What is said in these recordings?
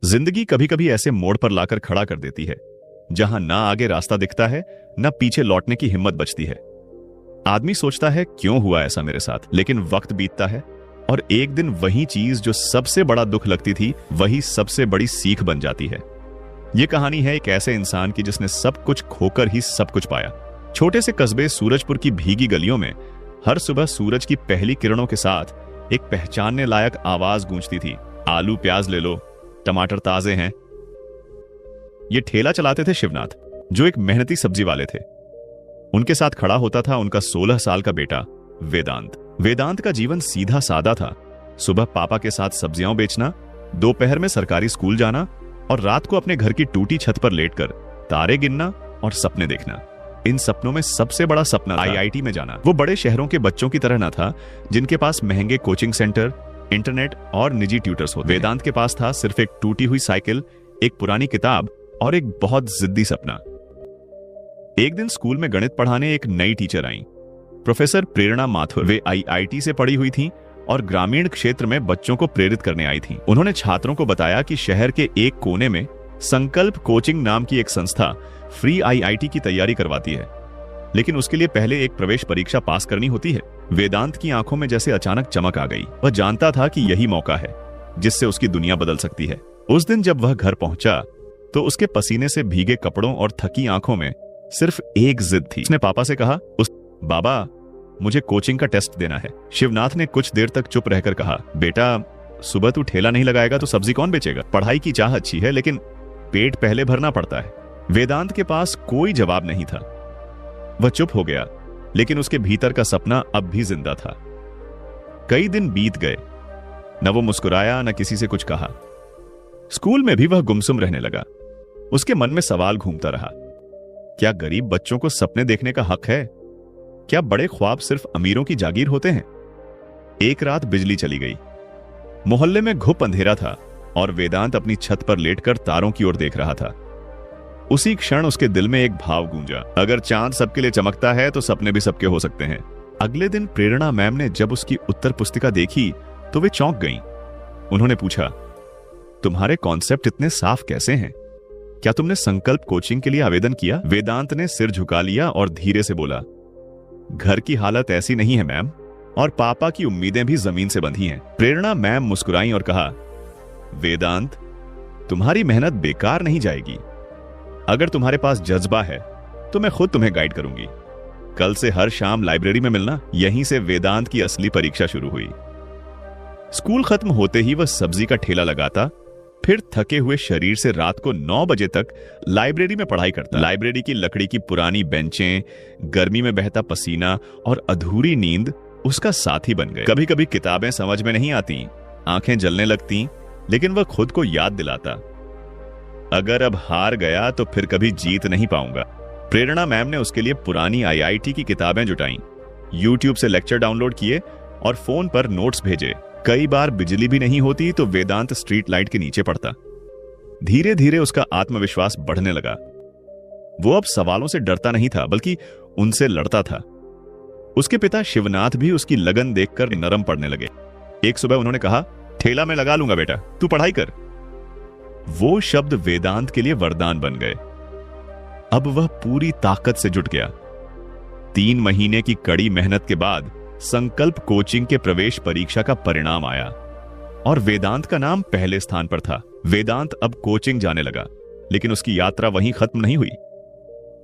जिंदगी कभी कभी ऐसे मोड़ पर लाकर खड़ा कर देती है जहां ना आगे रास्ता दिखता है, ना पीछे लौटने की हिम्मत बचती है। आदमी सोचता है क्यों हुआ ऐसा मेरे साथ, लेकिन वक्त बीतता है और एक दिन वही चीज जो सबसे बड़ा दुख लगती थी, वही सबसे बड़ी सीख बन जाती है। यह कहानी है एक ऐसे इंसान की जिसने सब कुछ खोकर ही सब कुछ पाया। छोटे से कस्बे सूरजपुर की भीगी गलियों में हर सुबह सूरज की पहली किरणों के साथ एक पहचानने लायक आवाज गूंजती थी, आलू प्याज ले लो, टमाटर ताजे हैं। ये ठेला चलाते थे शिवनाथ, जो एक मेहनती सब्जी वाले थे। उनके साथ खड़ा होता था उनका 16 साल का बेटा वेदांत। वेदांत का जीवन सीधा सादा था। सुबह पापा के साथ सब्जियां बेचना, दोपहर में सरकारी स्कूल जाना और रात को अपने घर की टूटी छत पर लेटकर तारे गिनना और सपने देखना। इन सपनों में सबसे बड़ा सपना आईआईटी में जाना। वो बड़े शहरों के बच्चों की तरह न था जिनके पास महंगे कोचिंग सेंटर, इंटरनेट और निजी ट्यूटर्स होते। वेदांत के पास था सिर्फ एक टूटी हुई साइकिल, एक पुरानी किताब और एक बहुत जिद्दी सपना। एक दिन स्कूल में गणित पढ़ाने एक नई टीचर आई, प्रोफेसर प्रेरणा माथुर। वे आईआईटी से पढ़ी हुई थीं और ग्रामीण क्षेत्र में बच्चों को प्रेरित करने आई थीं। उन्होंने छात्रों को बताया कि शहर के एक कोने में संकल्प कोचिंग नाम की एक संस्था फ्री आईआईटी की तैयारी करवाती है, लेकिन उसके लिए पहले एक प्रवेश परीक्षा पास करनी होती है। वेदांत की आंखों में जैसे अचानक चमक आ गई। वह जानता था कि यही मौका है जिससे उसकी दुनिया बदल सकती है। उस दिन जब वह घर पहुंचा तो उसके पसीने से भीगे कपड़ों और थकी आंखों में सिर्फ एक जिद थी। उसने पापा से कहा, बाबा मुझे कोचिंग का टेस्ट देना है। शिवनाथ ने कुछ देर तक चुप रहकर कहा, बेटा सुबह तू ठेला नहीं लगाएगा तो सब्जी कौन बेचेगा? पढ़ाई की चाह अच्छी है लेकिन पेट पहले भरना पड़ता है। वेदांत के पास कोई जवाब नहीं था। वह चुप हो गया, लेकिन उसके भीतर का सपना अब भी जिंदा था। कई दिन बीत गए, न वो मुस्कुराया न किसी से कुछ कहा। स्कूल में भी वह गुमसुम रहने लगा। उसके मन में सवाल घूमता रहा, क्या गरीब बच्चों को सपने देखने का हक है? क्या बड़े ख्वाब सिर्फ अमीरों की जागीर होते हैं? एक रात बिजली चली गई। मोहल्ले में घुप अंधेरा था और वेदांत अपनी छत पर लेटकर तारों की ओर देख रहा था। उसी क्षण उसके दिल में एक भाव गूंजा, अगर चांद सबके लिए चमकता है तो सपने भी सबके हो सकते हैं। अगले दिन प्रेरणा मैम ने जब उसकी उत्तर पुस्तिका देखी तो वे चौंक गईं। उन्होंने पूछा, तुम्हारे कॉन्सेप्ट इतने साफ कैसे हैं? क्या तुमने संकल्प कोचिंग के लिए आवेदन किया? वेदांत ने सिर झुका लिया और धीरे से बोला, घर की हालत ऐसी नहीं है मैम, और पापा की उम्मीदें भी जमीन से बंधी हैं। प्रेरणा मैम मुस्कुराई और कहा, वेदांत तुम्हारी मेहनत बेकार नहीं जाएगी। अगर तुम्हारे पास जज्बा है तो मैं खुद तुम्हें गाइड करूंगी। कल से हर शाम लाइब्रेरी में मिलना। यहीं से वेदांत की असली परीक्षा शुरू हुई। स्कूल खत्म होते ही वह सब्जी का ठेला लगाता, फिर थके हुए शरीर से रात को 9 बजे तक लाइब्रेरी में पढ़ाई करता। लाइब्रेरी की लकड़ी की पुरानी बेंचें, गर्मी में बहता पसीना और अधूरी नींद उसका साथी बन गए। कभी कभी किताबें समझ में नहीं आती, आंखें जलने लगती, लेकिन वह खुद को याद दिलाता, अगर अब हार गया तो फिर कभी जीत नहीं पाऊंगा। प्रेरणा मैम ने उसके लिए पुरानी आईआईटी की किताबें जुटाई, यूट्यूब से लेक्चर डाउनलोड किए और फोन पर नोट्स भेजे। कई बार बिजली भी नहीं होती तो वेदांत स्ट्रीट लाइट के नीचे पढ़ता। धीरे धीरे उसका आत्मविश्वास बढ़ने लगा। वो अब सवालों से डरता नहीं था, बल्कि उनसे लड़ता था। उसके पिता शिवनाथ भी उसकी लगन देखकर नरम पड़ने लगे। एक सुबह उन्होंने कहा, ठेला में लगा लूंगा बेटा, तू पढ़ाई कर। वो शब्द वेदांत के लिए वरदान बन गए। अब वह पूरी ताकत से जुट गया। 3 महीने की कड़ी मेहनत के बाद संकल्प कोचिंग के प्रवेश परीक्षा का परिणाम आया और वेदांत का नाम पहले स्थान पर था। वेदांत अब कोचिंग जाने लगा, लेकिन उसकी यात्रा वहीं खत्म नहीं हुई।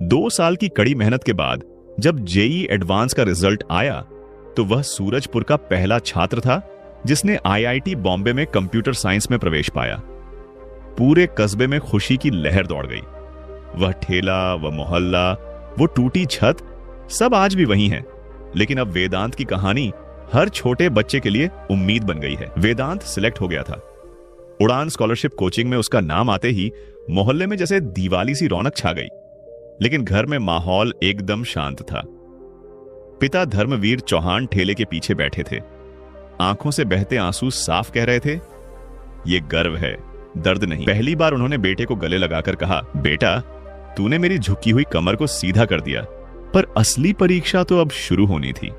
2 साल की कड़ी मेहनत के बाद जब जेईई एडवांस का रिजल्ट आया तो वह सूरजपुर का पहला छात्र था जिसने आईआईटी बॉम्बे में कंप्यूटर साइंस में प्रवेश पाया। पूरे कस्बे में खुशी की लहर दौड़ गई। वह ठेला, वह मोहल्ला, वो टूटी छत, सब आज भी वही हैं। लेकिन अब वेदांत की कहानी हर छोटे बच्चे के लिए उम्मीद बन गई है। वेदांत सिलेक्ट हो गया था। उड़ान स्कॉलरशिप कोचिंग में उसका नाम आते ही मोहल्ले में जैसे दिवाली सी रौनक छा गई। लेकिन घर में माहौल एकदम शांत था। पिता धर्मवीर चौहान ठेले के पीछे बैठे थे। आंखों से बहते आंसू साफ कह रहे थे, ये गर्व है, दर्द नहीं। पहली बार उन्होंने बेटे को गले लगाकर कहा, बेटा तूने मेरी झुकी हुई कमर को सीधा कर दिया। पर असली परीक्षा तो अब शुरू होनी थी।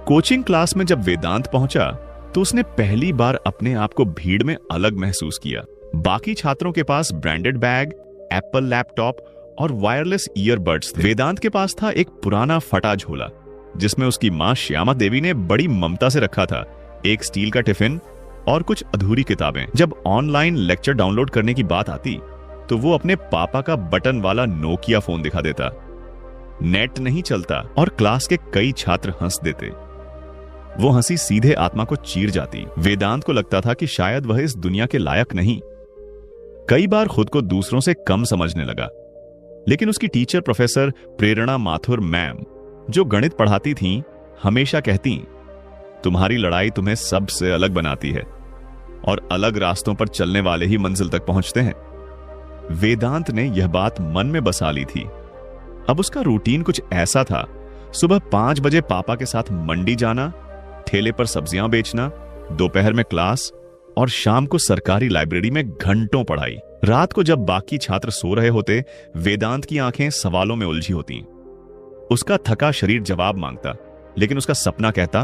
कोचिंग क्लास में जब वेदांत पहुंचा तो उसने पहली बार अपने आप को भीड़ में अलग महसूस किया। बाकी छात्रों के पास ब्रांडेड बैग, एप्पल लैपटॉप और वायरलेस ईयरबड्स थे। वेदांत के पास था एक पुराना फटा झोला जिसमें उसकी मां श्यामा देवी ने बड़ी ममता से रखा था, एक स्टील का टिफिन और कुछ अधूरी किताबें। जब ऑनलाइन लेक्चर डाउनलोड करने की बात आती तो वो अपने पापा का बटन वाला नोकिया फोन दिखा देता। नेट नहीं चलता और क्लास के कई छात्र हंस देते। वो हंसी सीधे आत्मा को चीर जाती। वेदांत को लगता था कि शायद वह इस दुनिया के लायक नहीं। कई बार खुद को दूसरों से कम समझने लगा। लेकिन उसकी टीचर प्रोफेसर प्रेरणा माथुर मैम, जो गणित पढ़ाती थीं, हमेशा कहती, तुम्हारी लड़ाई तुम्हें सबसे अलग बनाती है और अलग रास्तों पर चलने वाले ही मंजिल तक पहुंचते हैं। वेदांत ने यह बात मन में बसा ली थी। अब उसका रूटीन कुछ ऐसा था, सुबह 5 बजे पापा के साथ मंडी जाना, ठेले पर सब्जियां बेचना, दोपहर में क्लास और शाम को सरकारी लाइब्रेरी में घंटों पढ़ाई। रात को जब बाकी छात्र सो रहे होते, वेदांत की आंखें सवालों में उलझी होती। उसका थका शरीर जवाब मांगता, लेकिन उसका सपना कहता,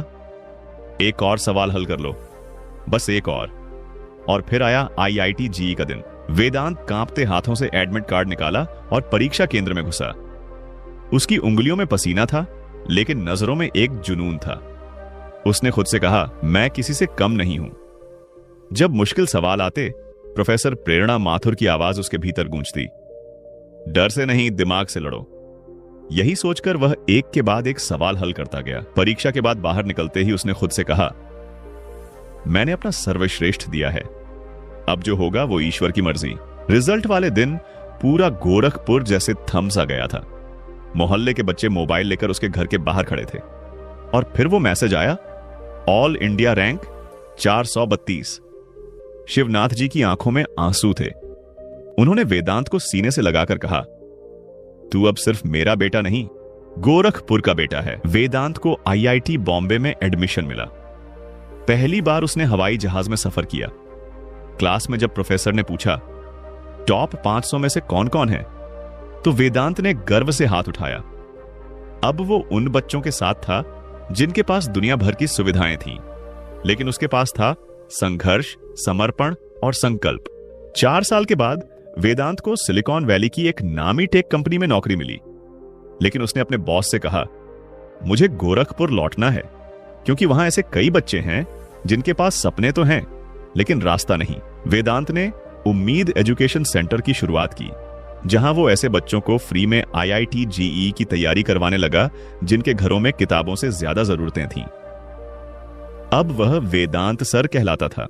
एक और सवाल हल कर लो, बस एक और फिर आया IIT JEE का दिन। वेदांत कांपते हाथों से एडमिट कार्ड निकाला और परीक्षा केंद्र में घुसा। उसकी उंगलियों में पसीना था, लेकिन नजरों में एक जुनून था। उसने खुद से कहा, मैं किसी से कम नहीं हूं। जब मुश्किल सवाल आते, प्रोफेसर प्रेरणा माथुर की आवाज उसके भीतर गूंजती, डर से नहीं, दिमाग से लड़ो। यही सोचकर वह एक के बाद एक सवाल हल करता गया। परीक्षा के बाद बाहर निकलते ही उसने खुद से कहा, मैंने अपना सर्वश्रेष्ठ दिया है, अब जो होगा वो ईश्वर की मर्जी। रिजल्ट वाले दिन पूरा गोरखपुर जैसे थम सा गया था। मोहल्ले के बच्चे मोबाइल लेकर उसके घर के बाहर खड़े थे और फिर वो मैसेज आया, ऑल इंडिया रैंक 432। शिवनाथ जी की आंखों में आंसू थे। उन्होंने वेदांत को सीने से लगाकर कहा, तू अब सिर्फ मेरा बेटा नहीं, गोरखपुर का बेटा है। वेदांत को IIT बॉम्बे में एडमिशन मिला। पहली बार उसने हवाई जहाज में सफर किया। क्लास में जब प्रोफेसर ने पूछा, टॉप 500 में से कौन कौन है, तो वेदांत ने गर्व से हाथ उठाया। अब वो उन बच्चों के साथ था जिनके पास दुनिया भर की सुविधाएं थीं, लेकिन उसके पास था संघर्ष, समर्पण और संकल्प। 4 साल के बाद वेदांत को सिलिकॉन वैली की एक नामी टेक कंपनी में नौकरी मिली, लेकिन उसने अपने बॉस से कहा, मुझे गोरखपुर लौटना है, क्योंकि वहां ऐसे कई बच्चे हैं जिनके पास सपने तो हैं लेकिन रास्ता नहीं। वेदांत ने उम्मीद एजुकेशन सेंटर की शुरुआत की, जहां वो ऐसे बच्चों को फ्री में IIT JEE की तैयारी करवाने लगा जिनके घरों में किताबों से ज्यादा जरूरतें थीं। अब वह वेदांत सर कहलाता था।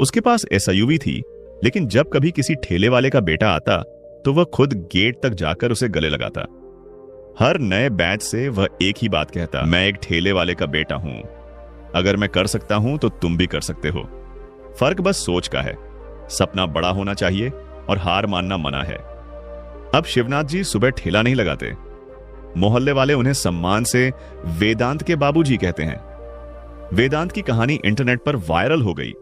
उसके पास SUV थी, लेकिन जब कभी किसी ठेले वाले का बेटा आता तो वह खुद गेट तक जाकर उसे गले लगाता। हर नए बैच से वह एक ही बात कहता, मैं एक ठेले वाले का बेटा हूं, अगर मैं कर सकता हूं तो तुम भी कर सकते हो। फर्क बस सोच का है। सपना बड़ा होना चाहिए और हार मानना मना है। अब शिवनाथ जी सुबह ठेला नहीं लगाते। मोहल्ले वाले उन्हें सम्मान से वेदांत के बाबूजी कहते हैं। वेदांत की कहानी इंटरनेट पर वायरल हो गई।